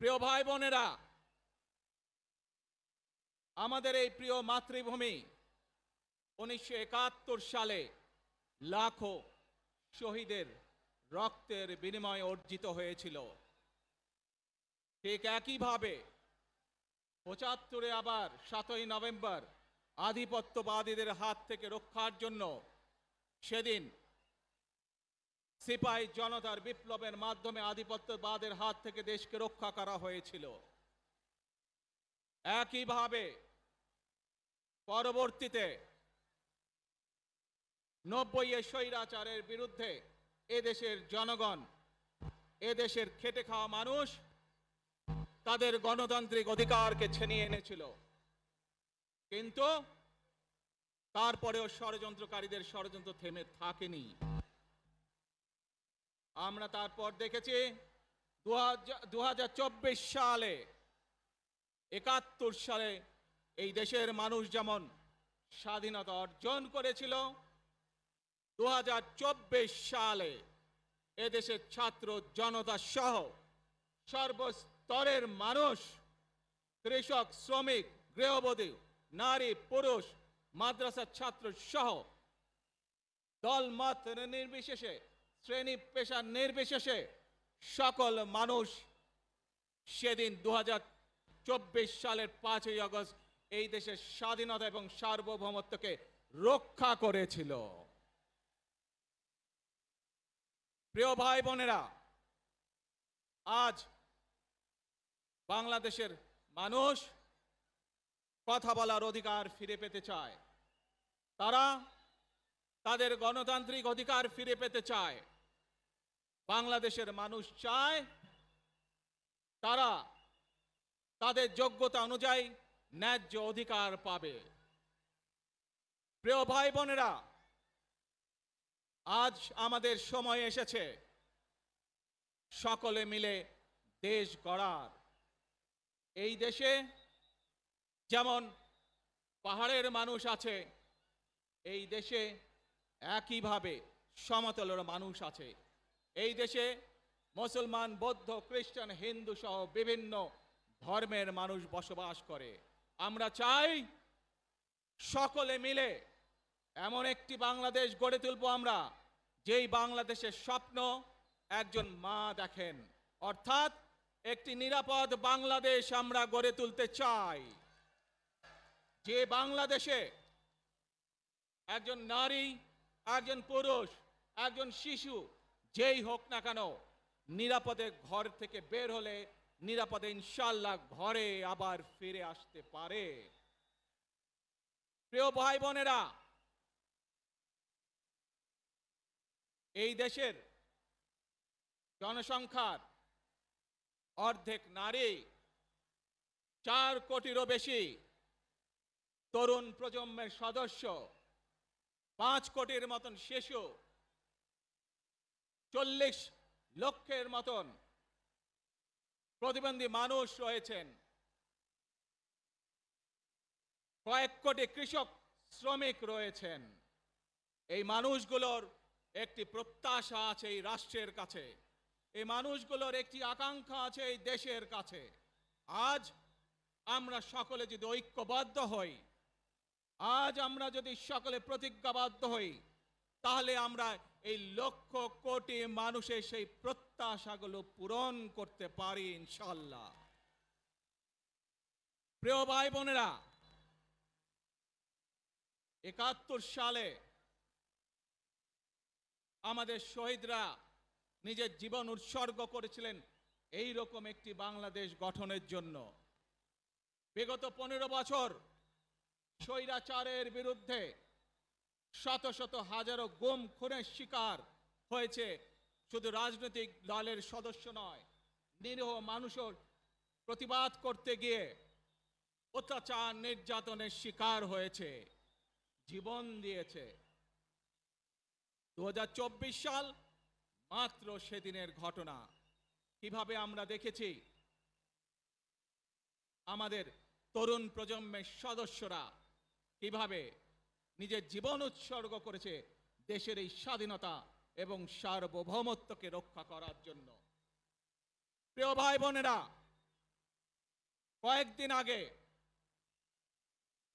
প্রিয় ভাই বোনেরা, আমাদের এই প্রিয় মাতৃভূমি 1971 সালে লাখো শহীদের রক্তের বিনিময়ে অর্জিত হয়েছিল। ঠিক একইভাবে 75-এ আবার 7ই নভেম্বর আধিপত্যবাদীদের হাত থেকে রক্ষার জন্য সেদিন সিপাহী জনতার বিপ্লবের মাধ্যমে আধিপত্যবাদের হাত থেকে দেশকে রক্ষা করা হয়েছিল। একইভাবে পরবর্তীতে 90-এ স্বৈরাচারের বিরুদ্ধে এদেশের জনগণ, এদেশের খেটে খাওয়া মানুষ তাদের গণতান্ত্রিক অধিকারকে ছিনিয়ে এনেছিল। কিন্তু তারপরেও ষড়যন্ত্রকারীদের ষড়যন্ত্র থেমে থাকেনি। আমরা তারপর দেখেছি 2024 সালে, 71 সালে এই দেশের মানুষ যেমন স্বাধীনতা অর্জন করেছিল, 2024 সালে এদেশের ছাত্র জনতা সহ সর্বস্তরের মানুষ, কৃষক, শ্রমিক, গৃহবধূ, নারী, পুরুষ, মাদ্রাসার ছাত্র সহ দল মত নির্বিশেষে, শ্রেণী পেশা নির্বিশেষে সকল মানুষ সেদিন 2024 সালের 5ই আগস্ট এই দেশের স্বাধীনতা এবং সার্বভৌমত্বকে রক্ষা করেছিল। প্রিয় ভাই বোনেরা, আজ বাংলাদেশের মানুষ কথা বলার অধিকার ফিরে পেতে চায়। তারা তাদের গণতান্ত্রিক অধিকার ফিরে পেতে চায়। বাংলাদেশের মানুষ চায় তারা তাদের যোগ্যতা অনুযায়ী ন্যায্য অধিকার পাবে। প্রিয় ভাই বোনেরা, আজ আমাদের সময় এসেছে সকলে মিলে দেশ গড়ার। এই দেশে যেমন পাহাড়ের মানুষ আছে, এই দেশে একইভাবে সমতলের মানুষ আছে। এই দেশে মুসলমান, বৌদ্ধ, খ্রিস্টান, হিন্দু সহ বিভিন্ন ধর্মের মানুষ বসবাস করে। আমরা চাই সকলে মিলে এমন একটি বাংলাদেশ গড়ে তুলব আমরা, যেই বাংলাদেশের স্বপ্ন একজন মা দেখেন, অর্থাৎ একটি নিরাপদ বাংলাদেশ আমরা গড়ে তুলতে চাই। যে বাংলাদেশে একজন নারী, একজন পুরুষ, একজন শিশু যেই হোক না কেন নিরাপদে ঘর থেকে বের হলে নিরাপদে ইনশাআল্লাহ ঘরে আবার ফিরে আসতে পারে। প্রিয় ভাই বোনেরা, এই দেশের জনসংখ্যার অর্ধেক নারী, 4 কোটিরও বেশি তরুণ প্রজন্মের সদস্য, 5 কোটির মতন শিশু, 40 লক্ষের মতন প্রতিবন্ধী মানুষ রয়েছেন, কয়েক কোটি কৃষক শ্রমিক রয়েছেন। এই মানুষগুলোর একটি প্রত্যাশা আছে এই রাষ্ট্রের কাছে, এই মানুষগুলোর একটি আকাঙ্ক্ষা আছে এই দেশের কাছে। আজ আমরা সকলে যদি ঐক্যবদ্ধ হই, আজ আমরা যদি সকলে প্রতিজ্ঞাবদ্ধ হই, তাহলে আমরা এই লক্ষ কোটি মানুষের সেই প্রত্যাশাগুলো পূরণ করতে পারি ইনশাআল্লাহ। প্রিয় ভাই বোনেরা, 71 সালে আমাদের শহীদরা নিজের জীবন উৎসর্গ করেছিলেন এই রকম একটি বাংলাদেশ গঠনের জন্য। বিগত 15 বছর স্বৈরাচারের বিরুদ্ধে শত শত হাজারো গুম খুনের শিকার হয়েছে শুধু রাজনৈতিক দলের সদস্য নয়, নিরীহ মানুষের প্রতিবাদ করতে গিয়ে অত্যাচার নির্যাতনের শিকার হয়েছে, জীবন দিয়েছে। 2024 সাল মাত্র সেদিনের ঘটনা। কিভাবে আমরা দেখেছি আমাদের তরুণ প্রজন্মের সদস্যরা কিভাবে নিজের জীবন উৎসর্গ করেছে দেশের এই স্বাধীনতা এবং সার্বভৌমত্বকে রক্ষা করার জন্য। প্রিয় ভাই বোনেরা, কয়েকদিন আগে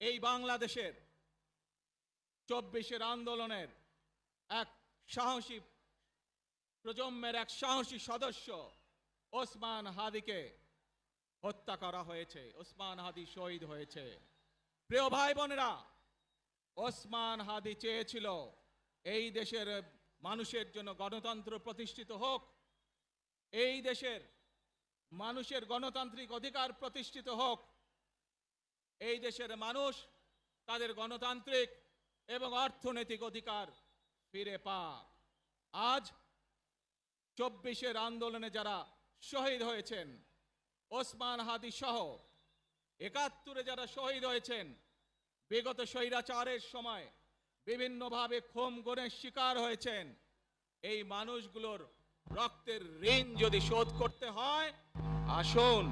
এই বাংলাদেশের 24-এর আন্দোলনের এক সাহসী প্রজন্মের এক সাহসী সদস্য ওসমান হাদিকে হত্যা করা হয়েছে। ওসমান হাদি শহীদ হয়েছে। প্রিয় ভাই বোনেরা, ওসমান হাদি চেয়েছিল এই দেশের মানুষের জন্য গণতন্ত্র প্রতিষ্ঠিত হোক, এই দেশের মানুষের গণতান্ত্রিক অধিকার প্রতিষ্ঠিত হোক, এই দেশের মানুষ তাদের গণতান্ত্রিক এবং অর্থনৈতিক অধিকার ফিরে পাক। আজ 24-এর আন্দোলনে যারা শহীদ হয়েছেন, ওসমান হাদি সহ 71-এ যারা শহীদ হয়েছেন, বিগত স্বৈরাচারের সময় বিভিন্নভাবে খুন গুমের শিকার হয়েছেন, এই মানুষগুলোর রক্তের ঋণ যদি শোধ করতে হয়, আসুন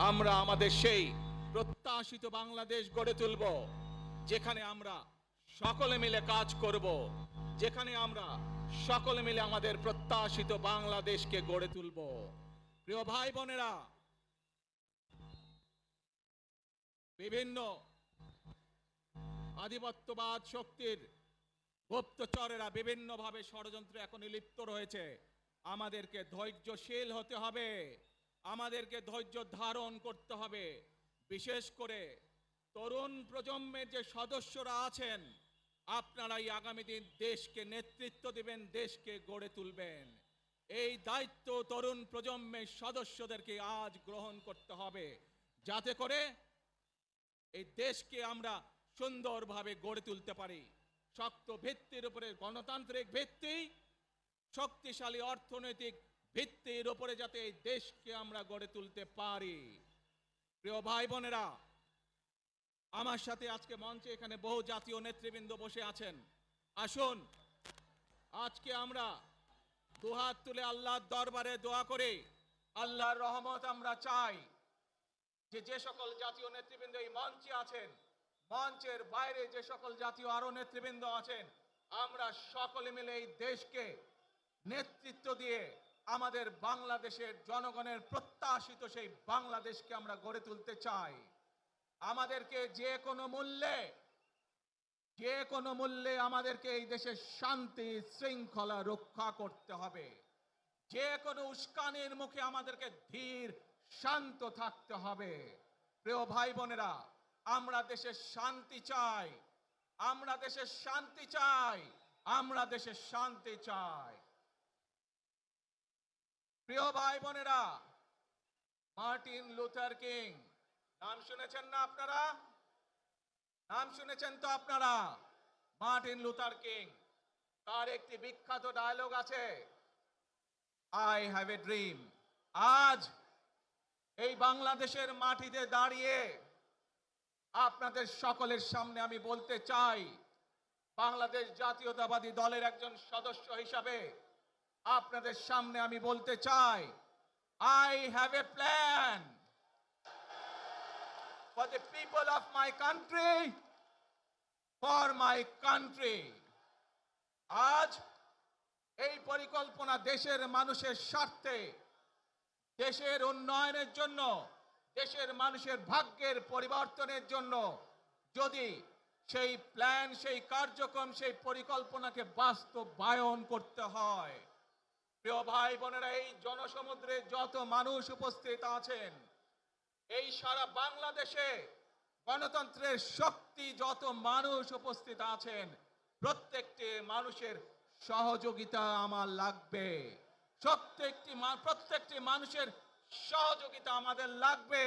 আমরা আমাদের সেই প্রত্যাশিত বাংলাদেশ গড়ে তুলব, যেখানে আমরা সকলে মিলে কাজ করব, যেখানে আমরা সকলে মিলে আমাদের প্রত্যাশিত বাংলাদেশকে গড়ে তুলব। প্রিয় ভাই বোনেরা, বিভিন্ন আধিপত্যবাদ শক্তির গুপ্তচরেরা বিভিন্নভাবে ষড়যন্ত্রে এখন লিপ্ত রয়েছে। আমাদেরকে ধৈর্যশীল হতে হবে, আমাদেরকে ধৈর্য ধারণ করতে হবে। বিশেষ করে তরুণ প্রজন্মের যে সদস্যরা আছেন, আপনারাই আগামী দিন দেশকে নেতৃত্ব দিবেন, দেশকে গড়ে তুলবেন। এই দায়িত্ব তরুণ প্রজন্মের সদস্যদেরকে আজ গ্রহণ করতে হবে, যাতে করে এই দেশকে আমরা সুন্দরভাবে গড়ে তুলতে পারি। শক্ত ভিত্তির উপরে, গণতান্ত্রিক ভিত্তি, শক্তিশালী অর্থনৈতিক ভিত্তির উপরে যাতে এই দেশকে আমরা গড়ে তুলতে পারি। প্রিয় ভাই বোনেরা, আমার সাথে আজকে মঞ্চে এখানে বহু জাতীয় নেতৃবৃন্দ বসে আছেন। আসুন আজকে আমরা দুহাত তুলে আল্লাহর দরবারে দোয়া করে আল্লাহর রহমত আমরা চাই। যে সকল জাতীয় নেতৃবৃন্দ এই মঞ্চে আছেন, মঞ্চের বাইরে যে সকল জাতীয় আরো নেতৃবৃন্দ আছেন, আমরা সকলে মিলে এই দেশকে নেতৃত্ব দিয়ে আমাদের বাংলাদেশের জনগণের প্রত্যাশিত সেই বাংলাদেশকে আমরা গড়ে তুলতে চাই। আমাদেরকে যে কোনো মূল্যে আমাদেরকে এই দেশের শান্তি শৃঙ্খলা রক্ষা করতে হবে। যে কোনো উস্কানির মুখে আমাদেরকে ধীর শান্ত থাকতে হবে। প্রিয় ভাই বোনেরা, আমরা দেশের শান্তি চাই, আমরা দেশের শান্তি চাই, আমরা দেশের শান্তি চাই। প্রিয় ভাই বোনেরা, মার্টিন লুথার কিং নাম শুনেছেন না আপনারা? নাম শুনেছেন তো আপনারা? মার্টিন লুথার কিং, তার একটি বিখ্যাত ডায়লগ আছে, আই হ্যাভ এ ড্রিম। আজ এই বাংলাদেশের মাটিতে দাঁড়িয়ে আপনাদের সকলের সামনে আমি বলতে চাই, বাংলাদেশ জাতীয়তাবাদী দলের একজন সদস্য হিসাবে আপনাদের সামনে আমি বলতে চাই, I have a plan for the people of my country, for my country. আজ এই পরিকল্পনা দেশের মানুষের স্বার্থে, দেশের উন্নয়নের জন্য, দেশের মানুষের ভাগ্যের পরিবর্তনের জন্য যদি সেই প্ল্যান, সেই কার্যক্রম, সেই পরিকল্পনাকে বাস্তবায়ন করতে হয়, প্রিয় ভাই বোনেরা, এই জনসমুদ্রে যত মানুষ উপস্থিত আছেন, এই সারা বাংলাদেশে গণতন্ত্রের শক্তি যত মানুষ উপস্থিত আছেন, প্রত্যেকটি মানুষের সহযোগিতা আমার লাগবে। প্রত্যেকটি মানুষের সহযোগিতা আমাদের লাগবে।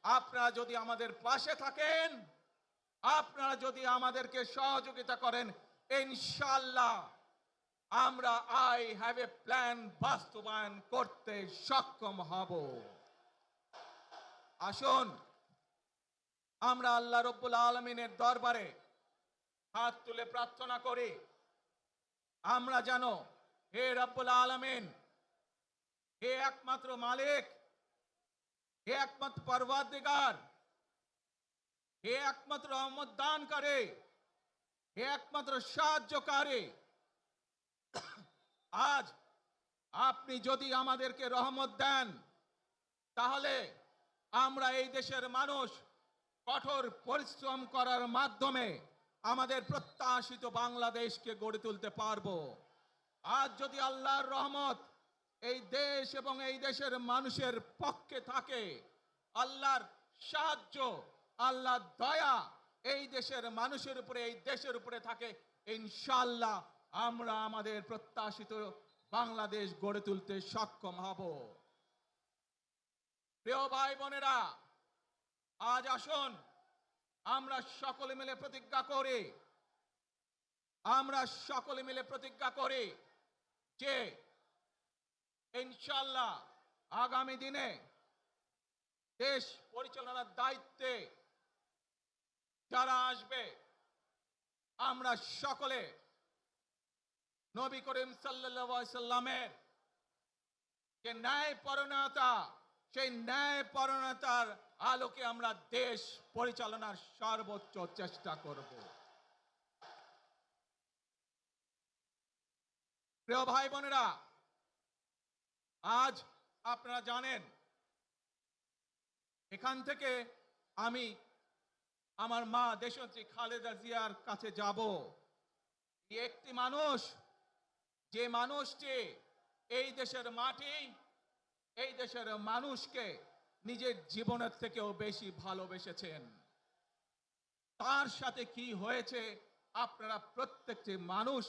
আপনারা যদি আমাদের পাশে থাকেন, আপনারা যদি আমাদেরকে সহযোগিতা করেন, ইনশাআল্লাহ আমরা আই হ্যাভ এ প্ল্যান বাস্তবায়ন করতে সক্ষম হব। আসুন আমরা আল্লাহ রব্বুল আলামিনের দরবারে হাত তুলে প্রার্থনা করি, আমরা যেন, হে রব্বুল আলামিন, হে একমাত্র মালিক, হে একমাত্র পরওয়ারদিগার, হে একমাত্র রহমত দানকারী, হে একমাত্র সাহায্যকারী, আজ আপনি যদি আমাদেরকে রহমত দেন, তাহলে আমরা এই দেশের মানুষ কঠোর পরিশ্রম করার মাধ্যমে আমাদের প্রত্যাশিত বাংলাদেশকে গড়ে তুলতে পারবো। আজ যদি আল্লাহর রহমত এই দেশ এবং এই দেশের মানুষের পক্ষে থাকে, আল্লাহর সাহায্য, আল্লাহর দয়া এই দেশের মানুষের উপরে, এই দেশের উপরে থাকে, ইনশাআল্লাহ আমরা আমাদের প্রত্যাশিত বাংলাদেশ গড়ে তুলতে সক্ষম হব। প্রিয় ভাই বোনেরা, আজ আসুন আমরা সকলে মিলে প্রতিজ্ঞা করি, যে ইনশাআল্লাহ আগামী দিনে দেশ পরিচালনার দায়িত্বে যারা আসবে, আমরা সকলে নবী করিম সাল্লাল্লাহু আলাইহি সাল্লামের যে ন্যায়পরায়ণতা, সেই ন্যায়পরায়ণতার আলোকে আমরা দেশ পরিচালনার সর্বোচ্চ চেষ্টা করব। প্রিয় ভাই বোনেরা, আজ আপনারা জানেন এখান থেকে আমি আমার মা দেশনেত্রী খালেদা জিয়ার কাছে যাব। একটি মানুষ, যে মানুষটি এই দেশের মাটি, এই দেশের মানুষকে নিজের জীবনের থেকেও বেশি ভালোবেসেছেন, তার সাথে কি হয়েছে আপনারা প্রত্যেকটি মানুষ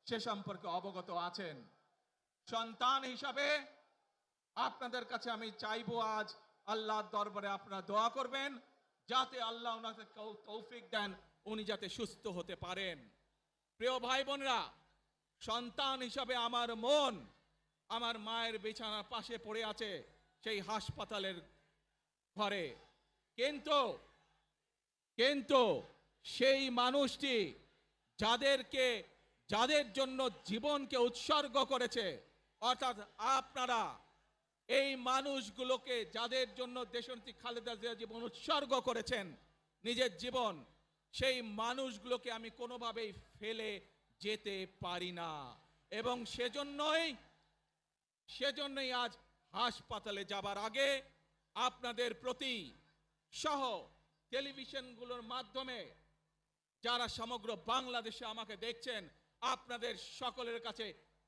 সে সম্পর্কে অবগত আছেন। সন্তান হিসাবে আপনাদের কাছে আমি চাইবো, আজ আল্লাহর দরবারে আপনারা দোয়া করবেন যাতে আল্লাহ ওনাকে তৌফিক দেন, উনি যাতে সুস্থ হতে পারেন। প্রিয় ভাই বোনেরা, সন্তান হিসাবে আমার মন আমার মায়ের বিছানার পাশে পড়ে আছে সেই হাসপাতালের ঘরে, কিন্তু সেই মানুষটি যাদের জন্য জীবনকে উৎসর্গ করেছে, অর্থাৎ আপনারা এই মানুষগুলোকে, যাদের জন্য দেশনেত্রী খালেদা জিয়া জীবন উৎসর্গ করেছেন নিজের জীবন, সেই মানুষগুলোকে আমি কোনোভাবেই ফেলে যেতে পারি না। এবং সেজন্যই আজ হাসপাতালে যাবার আগে আপনাদের প্রতি সহ টেলিভিশনগুলোর মাধ্যমে যারা সমগ্র বাংলাদেশে আমাকে দেখছেন, আপনাদের সকলের কাছে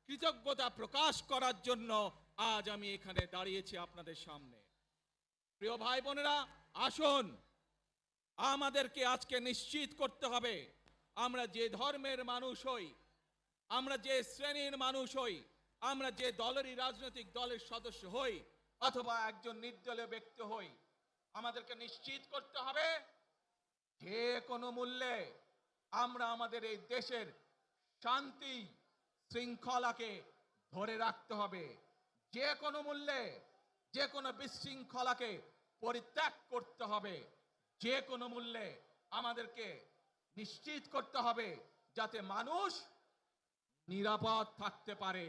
কৃতজ্ঞতা প্রকাশ করার জন্য আজ আমি এখানে দাঁড়িয়েছি আপনাদের সামনে। প্রিয় ভাই বোনেরা, আসুন আমাদেরকে আজকে নিশ্চিত করতে হবে, আমরা যে ধর্মের মানুষ হই, আমরা যে শ্রেণীর মানুষ হই, আমরা যে দলেরই রাজনৈতিক দলের সদস্য হই অথবা একজন নির্দলীয় ব্যক্তি হই, আমাদেরকে নিশ্চিত করতে হবে যে কোনো মূল্যে আমরা আমাদের এই দেশের শান্তি শৃঙ্খলাকে ধরে রাখতে হবে। যে কোনো মূল্যে যে কোনো বিশৃঙ্খলাকে পরিত্যাগ করতে হবে। যে কোনো মূল্যে আমাদেরকে নিশ্চিত করতে হবে যাতে মানুষ নিরাপদ থাকতে পারে।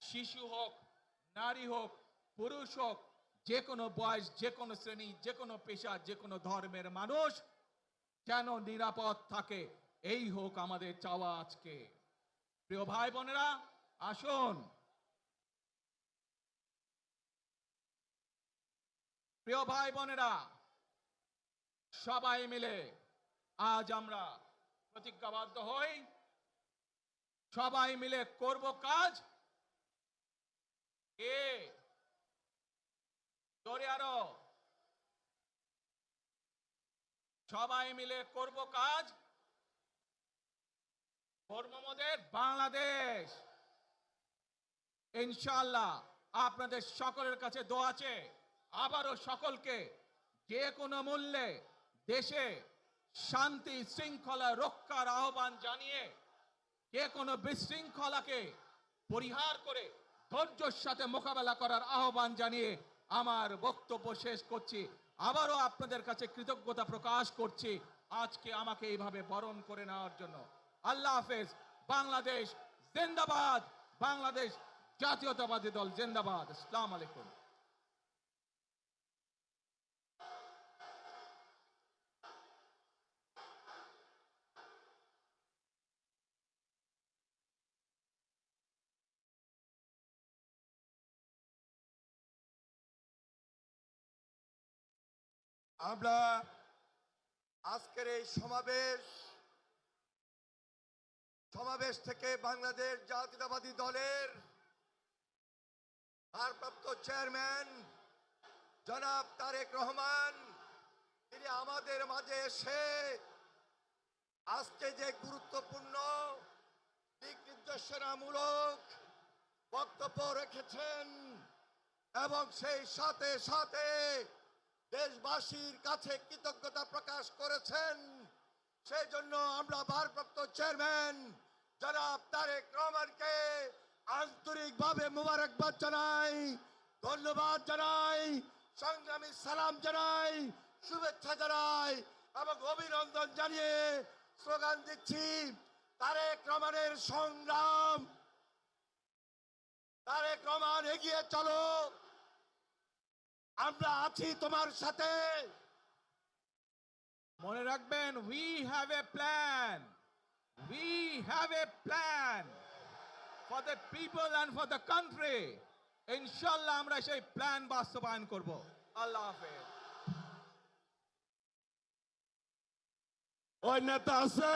শিশু হোক, নারী হোক, পুরুষ হোক, যে কোনো বয়স, যে কোনো শ্রেণী, যে কোনো পেশা, যে কোনো ধর্মের মানুষ যেন নিরাপদ থাকে, এই হোক আমাদের চাওয়া আজকে। প্রিয় ভাই বোনেরা, আসুন প্রিয় ভাই বোনেরা, সবাই মিলে আজ আমরা প্রতিজ্ঞাবদ্ধ হই, সবাই মিলে করব কাজ। জোরে আরো, সবাই মিলে করব কাজ, কর্মমোদের বাংলাদেশ। ইনশাআল্লাহ আপনাদের সকলের কাছে দোয়া আছে, আবারও সকলকে যে কোনো মূল্যে দেশে শান্তি শৃঙ্খলা রক্ষার আহ্বান জানিয়ে, যে কোনো বিশৃঙ্খলাকে পরিহার করে ধৈর্যের সাথে মোকাবেলা করার আহ্বান জানিয়ে আমার বক্তব্য শেষ করছি। আবারও আপনাদের কাছে কৃতজ্ঞতা প্রকাশ করছি আজকে আমাকে এইভাবে বরণ করে নেওয়ার জন্য। আল্লাহ হাফেজ। বাংলাদেশ জিন্দাবাদ, বাংলাদেশ জাতীয়তাবাদী দল জিন্দাবাদ। আসসালামু আলাইকুম। আমরা আজকের এই সমাবেশ থেকে বাংলাদেশ জাতীয়তাবাদী দলের ভারপ্রাপ্ত চেয়ারম্যান জনাব তারেক রহমান তিনি আমাদের মাঝে এসে আজকে যে গুরুত্বপূর্ণ দিক নির্দেশনামূলক বক্তব্য রেখেছেন এবং সেই সাথে সাথে দেশবাসীর কাছে কৃতজ্ঞতা প্রকাশ করেছেন, সেই জন্য আমরা ভারপ্রাপ্ত চেয়ারম্যান জনাব তারেক রহমানকে আন্তরিকভাবে মোবারকবাদ জানাই, ধন্যবাদ জানাই, সংগ্রামী সালাম জানাই, শুভেচ্ছা জানাই এবং অভিনন্দন জানিয়ে স্লোগান দিচ্ছি, তারেক রহমানের সংগ্রাম, তারেক রহমান এগিয়ে চলো, আমরা আছি তোমার সাথে। মনে রাখবেন, we have a plan, we have a plan for the people and for the country. ইনশাল্লাহ আমরা সেই প্ল্যান বাস্তবায়ন করব। আল্লাহ হাফেজ। ওই নেতা আছে,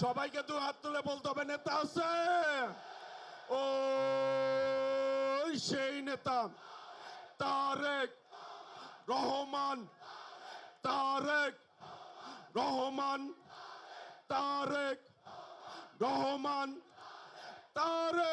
সবাইকে দু হাত তুলে বলতে হবে নেতা আছে। ও সেই নেতা তারেক রহমান, তারেক রহমান, তারেক রহমান, তারেক